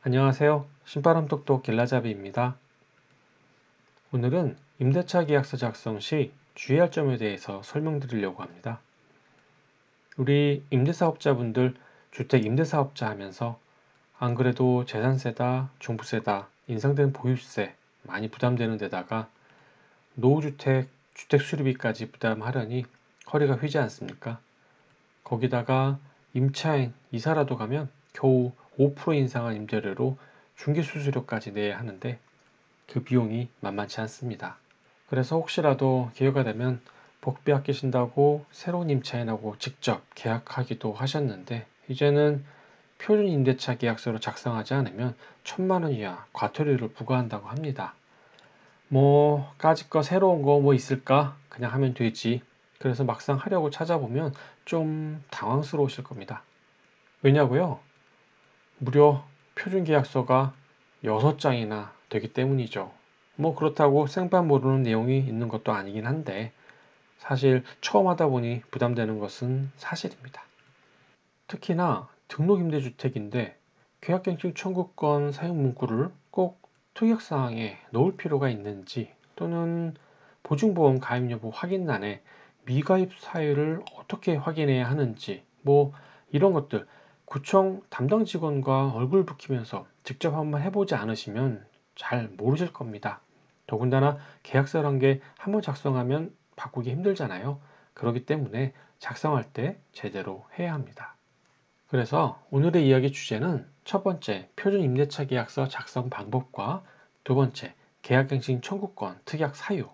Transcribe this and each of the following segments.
안녕하세요. 신바람 똑똑 길라잡이입니다. 오늘은 임대차 계약서 작성 시 주의할 점에 대해서 설명드리려고 합니다. 우리 임대사업자분들 주택 임대사업자 하면서 안 그래도 재산세다, 종부세다, 인상된 보유세 많이 부담되는 데다가 노후주택, 주택 수리비까지 부담하려니 허리가 휘지 않습니까? 거기다가 임차인, 이사라도 가면 겨우 5% 인상한 임대료로 중개수수료까지 내야 하는데 그 비용이 만만치 않습니다. 그래서 혹시라도 기회가 되면 복비 아끼신다고 새로운 임차인하고 직접 계약하기도 하셨는데 이제는 표준 임대차 계약서로 작성하지 않으면 1,000만 원 이하 과태료를 부과한다고 합니다. 뭐 까짓 거 새로운 거 뭐 있을까? 그냥 하면 되지. 그래서 막상 하려고 찾아보면 좀 당황스러우실 겁니다. 왜냐고요? 무려 표준 계약서가 6장이나 되기 때문이죠. 뭐 그렇다고 생판 모르는 내용이 있는 것도 아니긴 한데 사실 처음 하다 보니 부담되는 것은 사실입니다. 특히나 등록임대주택인데 계약갱신 청구권 사용 문구를 꼭 특약사항에 넣을 필요가 있는지 또는 보증보험 가입 여부 확인란에 미가입 사유를 어떻게 확인해야 하는지 뭐 이런 것들 구청 담당 직원과 얼굴 붉히면서 직접 한번 해보지 않으시면 잘 모르실 겁니다. 더군다나 계약서란 게 한번 작성하면 바꾸기 힘들잖아요. 그렇기 때문에 작성할 때 제대로 해야 합니다. 그래서 오늘의 이야기 주제는 첫 번째, 표준 임대차 계약서 작성 방법과 두 번째, 계약갱신 청구권 특약 사유,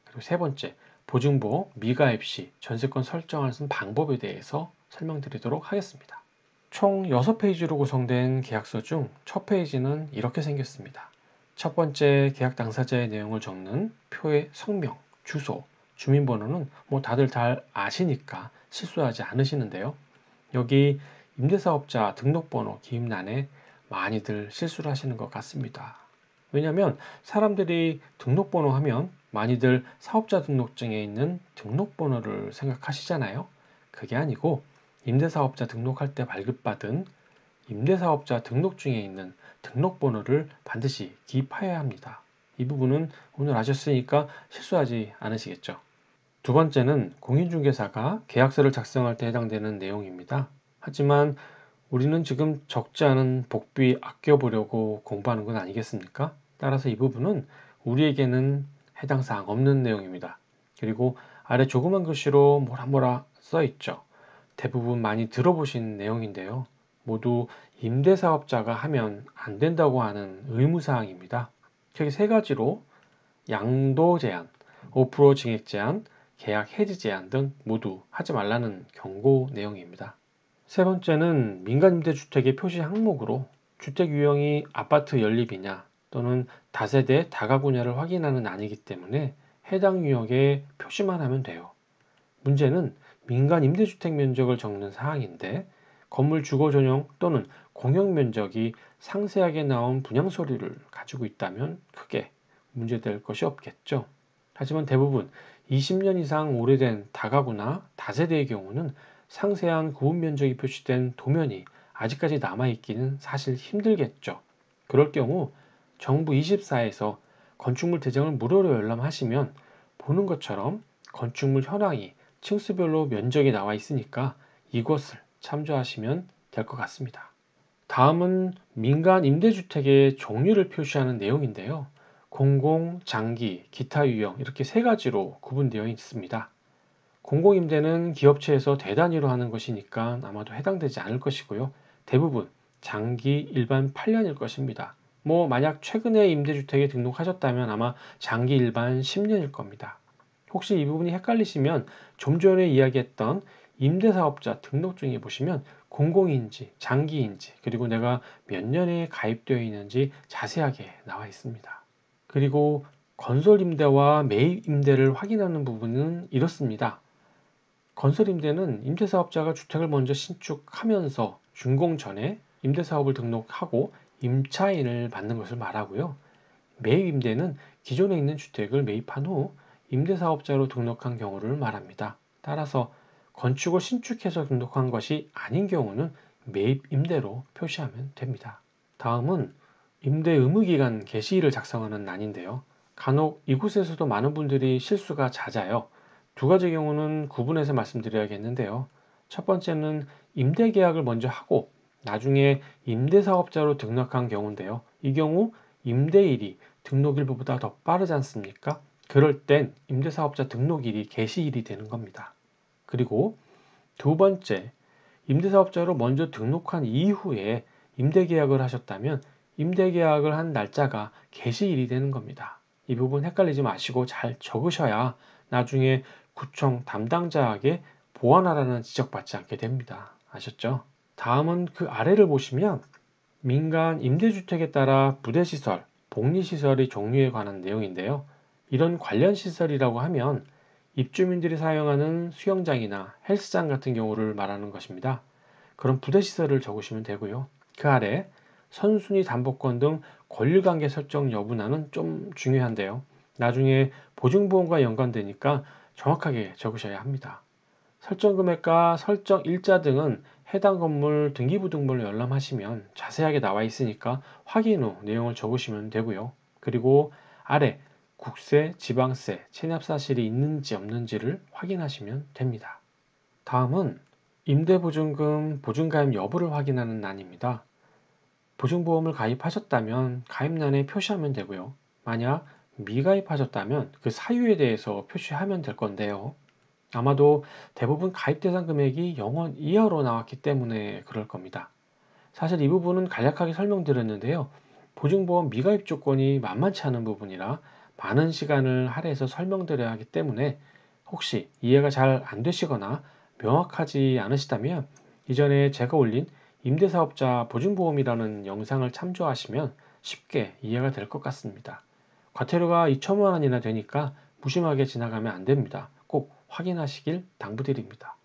그리고 세 번째, 보증보험 미가입 시 전세권 설정하는 방법에 대해서 설명드리도록 하겠습니다. 총 6페이지로 구성된 계약서 중 첫 페이지는 이렇게 생겼습니다. 첫 번째, 계약 당사자의 내용을 적는 표의 성명, 주소, 주민번호는 뭐 다들 잘 아시니까 실수하지 않으시는데요. 여기 임대사업자 등록번호 기입란에 많이들 실수를 하시는 것 같습니다. 왜냐하면 사람들이 등록번호 하면 많이들 사업자 등록증에 있는 등록번호를 생각하시잖아요. 그게 아니고 임대사업자 등록할 때 발급받은 임대사업자 등록증에 있는 등록번호를 반드시 기입하여야 합니다. 이 부분은 오늘 아셨으니까 실수하지 않으시겠죠. 두 번째는 공인중개사가 계약서를 작성할 때 해당되는 내용입니다. 하지만 우리는 지금 적지 않은 복비 아껴보려고 공부하는 건 아니겠습니까? 따라서 이 부분은 우리에게는 해당 사항 없는 내용입니다. 그리고 아래 조그만 글씨로 뭐라 써 있죠. 대부분 많이 들어보신 내용인데요. 모두 임대사업자가 하면 안 된다고 하는 의무사항입니다. 크게 세 가지로 양도 제한, 5% 증액 제한, 계약 해지 제한 등 모두 하지 말라는 경고 내용입니다. 세 번째는 민간임대주택의 표시 항목으로 주택 유형이 아파트 연립이냐 또는 다세대 다가구냐를 확인하는 아니기 때문에 해당 유형에 표시만 하면 돼요. 문제는 민간임대주택 면적을 적는 사항인데 건물 주거 전용 또는 공용 면적이 상세하게 나온 분양서류를 가지고 있다면 크게 문제될 것이 없겠죠. 하지만 대부분 20년 이상 오래된 다가구나 다세대의 경우는 상세한 구분 면적이 표시된 도면이 아직까지 남아있기는 사실 힘들겠죠. 그럴 경우 정부 24에서 건축물 대장을 무료로 열람하시면 보는 것처럼 건축물 현황이 층수별로 면적이 나와 있으니까 이것을 참조하시면 될 것 같습니다. 다음은 민간 임대주택의 종류를 표시하는 내용인데요. 공공, 장기, 기타 유형 이렇게 세 가지로 구분되어 있습니다. 공공임대는 기업체에서 대단위로 하는 것이니까 아마도 해당되지 않을 것이고요. 대부분 장기 일반 8년일 것입니다. 뭐 만약 최근에 임대주택에 등록하셨다면 아마 장기 일반 10년일 겁니다. 혹시 이 부분이 헷갈리시면 좀 전에 이야기했던 임대사업자 등록증에 보시면 공공인지 장기인지 그리고 내가 몇 년에 가입되어 있는지 자세하게 나와 있습니다. 그리고 건설임대와 매입임대를 확인하는 부분은 이렇습니다. 건설임대는 임대사업자가 주택을 먼저 신축하면서 준공 전에 임대사업을 등록하고 임차인을 받는 것을 말하고요. 매입임대는 기존에 있는 주택을 매입한 후 임대사업자로 등록한 경우를 말합니다. 따라서 건축을 신축해서 등록한 것이 아닌 경우는 매입임대로 표시하면 됩니다. 다음은 임대 의무기간 개시일을 작성하는 난인데요. 간혹 이곳에서도 많은 분들이 실수가 잦아요. 두 가지 경우는 구분해서 말씀드려야겠는데요. 첫 번째는 임대계약을 먼저 하고 나중에 임대사업자로 등록한 경우인데요. 이 경우 임대일이 등록일보다 더 빠르지 않습니까? 그럴 땐 임대사업자 등록일이 개시일이 되는 겁니다. 그리고 두 번째, 임대사업자로 먼저 등록한 이후에 임대계약을 하셨다면 임대계약을 한 날짜가 개시일이 되는 겁니다. 이 부분 헷갈리지 마시고 잘 적으셔야 나중에 구청 담당자에게 보완하라는 지적받지 않게 됩니다. 아셨죠? 다음은 그 아래를 보시면 민간 임대주택에 따라 부대시설, 복리시설의 종류에 관한 내용인데요. 이런 관련 시설이라고 하면 입주민들이 사용하는 수영장이나 헬스장 같은 경우를 말하는 것입니다. 그런 부대시설을 적으시면 되고요. 그 아래 선순위 담보권 등 권리관계 설정 여부나는 좀 중요한데요. 나중에 보증보험과 연관되니까 정확하게 적으셔야 합니다. 설정 금액과 설정 일자 등은 해당 건물 등기부등본을 열람하시면 자세하게 나와 있으니까 확인 후 내용을 적으시면 되고요. 그리고 아래 국세, 지방세, 체납 사실이 있는지 없는지를 확인하시면 됩니다. 다음은 임대보증금 보증가입 여부를 확인하는 난입니다. 보증보험을 가입하셨다면 가입란에 표시하면 되고요. 만약 미가입하셨다면 그 사유에 대해서 표시하면 될 건데요. 아마도 대부분 가입 대상 금액이 0원 이하로 나왔기 때문에 그럴 겁니다. 사실 이 부분은 간략하게 설명드렸는데요. 보증보험 미가입 조건이 만만치 않은 부분이라 많은 시간을 할애해서 설명드려야 하기 때문에 혹시 이해가 잘 안 되시거나 명확하지 않으시다면 이전에 제가 올린 임대사업자 보증보험이라는 영상을 참조하시면 쉽게 이해가 될 것 같습니다. 과태료가 2천만 원이나 되니까 무심하게 지나가면 안 됩니다. 꼭 확인하시길 당부드립니다.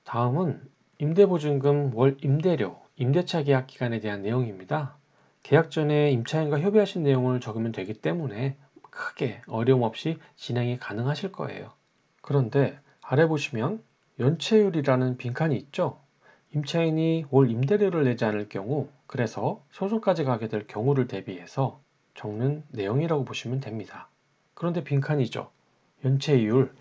다음은 임대보증금 월 임대료, 임대차 계약 기간에 대한 내용입니다. 계약 전에 임차인과 협의하신 내용을 적으면 되기 때문에 크게 어려움 없이 진행이 가능하실 거예요. 그런데 아래 보시면 연체율이라는 빈칸이 있죠. 임차인이 월 임대료를 내지 않을 경우, 그래서 소송까지 가게 될 경우를 대비해서 적는 내용이라고 보시면 됩니다. 그런데 빈칸이죠. 연체율,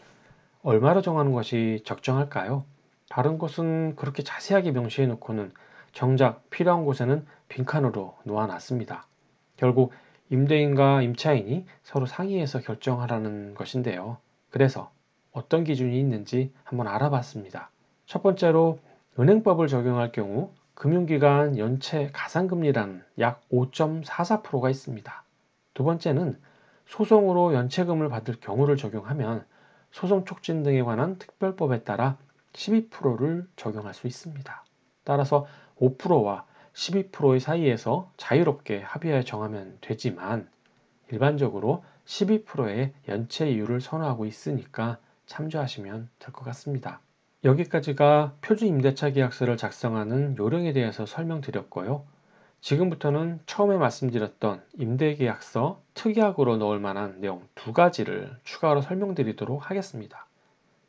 얼마로 정하는 것이 적정할까요? 다른 곳은 그렇게 자세하게 명시해 놓고는 정작 필요한 곳에는 빈칸으로 놓아놨습니다. 결국 임대인과 임차인이 서로 상의해서 결정하라는 것인데요. 그래서 어떤 기준이 있는지 한번 알아봤습니다. 첫 번째로 은행법을 적용할 경우 금융기관 연체 가산금리란 약 5.44%가 있습니다. 두 번째는 소송으로 연체금을 받을 경우를 적용하면 소송 촉진 등에 관한 특별법에 따라 12%를 적용할 수 있습니다. 따라서 5%와 12%의 사이에서 자유롭게 합의하여 정하면 되지만 일반적으로 12%의 연체 이율을 선호하고 있으니까 참조하시면 될 것 같습니다. 여기까지가 표준임대차 계약서를 작성하는 요령에 대해서 설명드렸고요. 지금부터는 처음에 말씀드렸던 임대계약서 특약으로 넣을 만한 내용 두 가지를 추가로 설명드리도록 하겠습니다.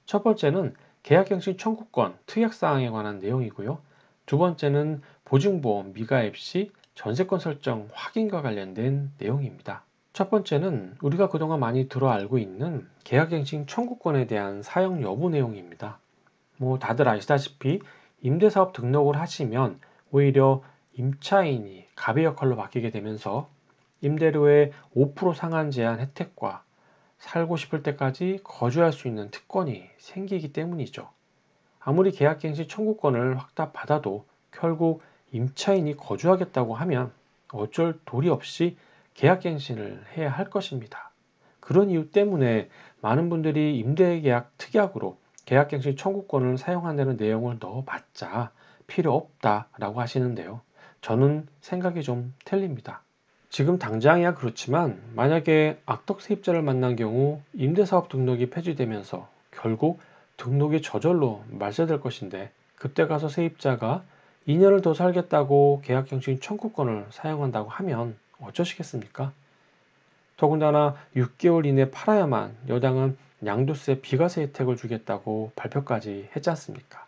첫 번째는 계약갱신 청구권 특약사항에 관한 내용이고요. 두 번째는 보증보험 미가입 시 전세권 설정 확인과 관련된 내용입니다. 첫 번째는 우리가 그동안 많이 들어 알고 있는 계약갱신 청구권에 대한 사용 여부 내용입니다. 다들 아시다시피 임대사업 등록을 하시면 오히려 임차인이 갑의 역할로 바뀌게 되면서 임대료의 5% 상한 제한 혜택과 살고 싶을 때까지 거주할 수 있는 특권이 생기기 때문이죠. 아무리 계약갱신 청구권을 확답받아도 결국 임차인이 거주하겠다고 하면 어쩔 도리 없이 계약갱신을 해야 할 것입니다. 그런 이유 때문에 많은 분들이 임대계약 특약으로 계약갱신 청구권을 사용한다는 내용을 넣어봤자 필요 없다라고 하시는데요. 저는 생각이 좀 틀립니다. 지금 당장이야 그렇지만 만약에 악덕 세입자를 만난 경우 임대사업 등록이 폐지되면서 결국 등록이 저절로 말소될 것인데 그때 가서 세입자가 2년을 더 살겠다고 계약갱신 청구권을 사용한다고 하면 어쩌시겠습니까? 더군다나 6개월 이내 팔아야만 여당은 양도세 비과세 혜택을 주겠다고 발표까지 했지 않습니까?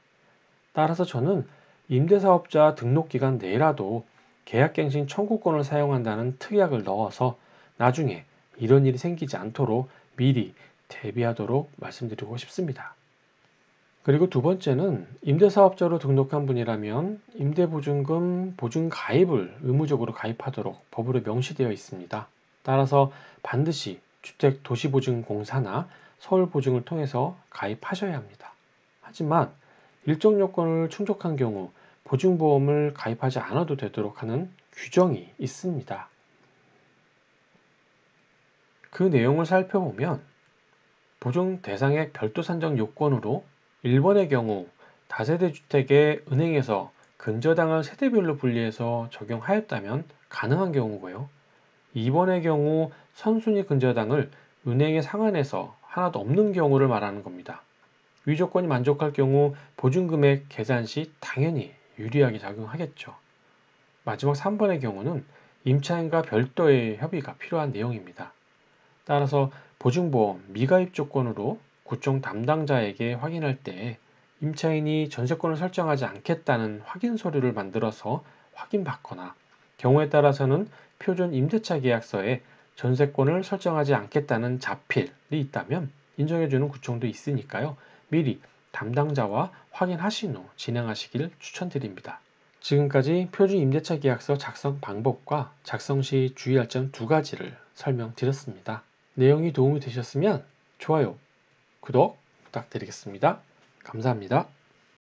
따라서 저는 임대사업자 등록기간 내라도 계약갱신 청구권을 사용한다는 특약을 넣어서 나중에 이런 일이 생기지 않도록 미리 대비하도록 말씀드리고 싶습니다. 그리고 두 번째는 임대사업자로 등록한 분이라면 임대보증금 보증 가입을 의무적으로 가입하도록 법으로 명시되어 있습니다. 따라서 반드시 주택도시보증공사나 서울보증을 통해서 가입하셔야 합니다. 하지만 일정 요건을 충족한 경우 보증보험을 가입하지 않아도 되도록 하는 규정이 있습니다. 그 내용을 살펴보면 보증 대상액 별도 산정 요건으로 1번의 경우 다세대 주택에 은행에서 근저당을 세대별로 분리해서 적용하였다면 가능한 경우고요. 2번의 경우 선순위 근저당을 은행에 상환해서 하나도 없는 경우를 말하는 겁니다. 위 조건이 만족할 경우 보증금액 계산 시 당연히 유리하게 작용하겠죠. 마지막 3번의 경우는 임차인과 별도의 협의가 필요한 내용입니다. 따라서 보증보험 미가입 조건으로 구청 담당자에게 확인할 때 임차인이 전세권을 설정하지 않겠다는 확인 서류를 만들어서 확인받거나 경우에 따라서는 표준 임대차 계약서에 전세권을 설정하지 않겠다는 자필이 있다면 인정해주는 구청도 있으니까요. 미리 담당자와 확인하신 후 진행하시길 추천드립니다. 지금까지 표준 임대차 계약서 작성 방법과 작성 시 주의할 점 두 가지를 설명드렸습니다. 내용이 도움이 되셨으면 좋아요, 구독 부탁드리겠습니다. 감사합니다.